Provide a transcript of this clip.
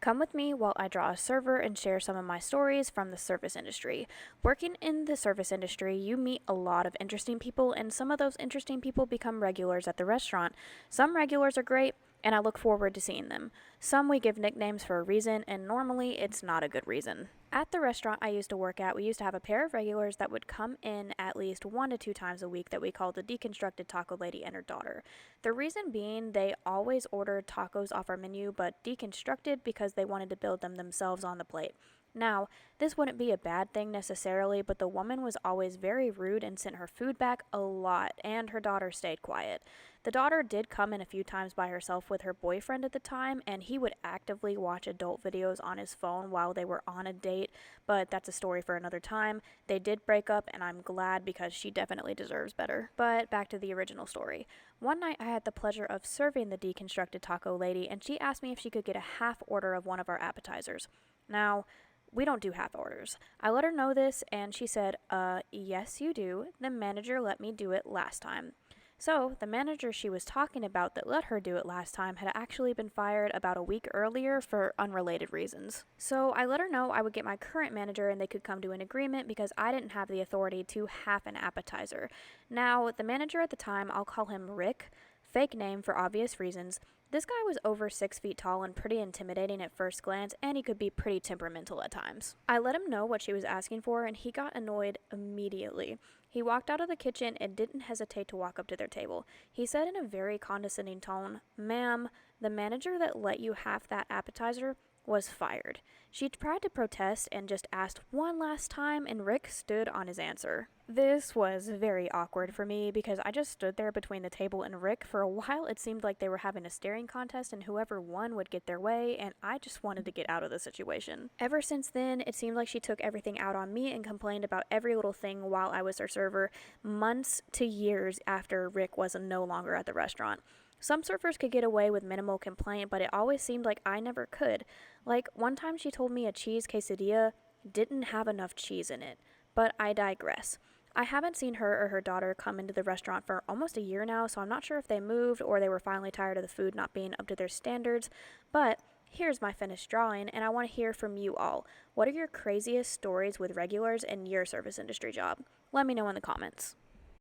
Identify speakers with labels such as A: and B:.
A: Come with me while I draw a server and share some of my stories from the service industry. Working in the service industry, you meet a lot of interesting people, and some of those interesting people become regulars at the restaurant. Some regulars are great, and I look forward to seeing them. Some we give nicknames for a reason, and normally it's not a good reason. At the restaurant I used to work at, we used to have a pair of regulars that would come in at least 1 to 2 times a week that we called the Deconstructed Taco Lady and her daughter. The reason being they always ordered tacos off our menu but deconstructed because they wanted to build them themselves on the plate. Now, this wouldn't be a bad thing necessarily, but the woman was always very rude and sent her food back a lot, and her daughter stayed quiet. The daughter did come in a few times by herself with her boyfriend at the time, and he would actively watch adult videos on his phone while they were on a date, but that's a story for another time. They did break up, and I'm glad because she definitely deserves better. But back to the original story. One night I had the pleasure of serving the Deconstructed Taco Lady, and she asked me if she could get a half order of one of our appetizers. Now, we don't do half orders. I let her know this, and she said, yes, you do. The manager let me do it last time. So, the manager she was talking about that let her do it last time had actually been fired about a week earlier for unrelated reasons. So, I let her know I would get my current manager and they could come to an agreement because I didn't have the authority to half an appetizer. Now, the manager at the time, I'll call him Rick, fake name for obvious reasons. This guy was over 6 feet tall and pretty intimidating at first glance, and he could be pretty temperamental at times. I let him know what she was asking for, and he got annoyed immediately. He walked out of the kitchen and didn't hesitate to walk up to their table. He said in a very condescending tone, "Ma'am, the manager that let you have that appetizer was fired." She tried to protest and just asked one last time, and Rick stood on his answer. This was very awkward for me because I just stood there between the table and Rick. For a while it seemed like they were having a staring contest and whoever won would get their way, and I just wanted to get out of the situation. Ever since then, it seemed like she took everything out on me and complained about every little thing while I was her server, months to years after Rick was no longer at the restaurant. Some surfers could get away with minimal complaint, but it always seemed like I never could. Like, one time she told me a cheese quesadilla didn't have enough cheese in it. But I digress. I haven't seen her or her daughter come into the restaurant for almost a year now, so I'm not sure if they moved or they were finally tired of the food not being up to their standards. But here's my finished drawing, and I want to hear from you all. What are your craziest stories with regulars in your service industry job? Let me know in the comments.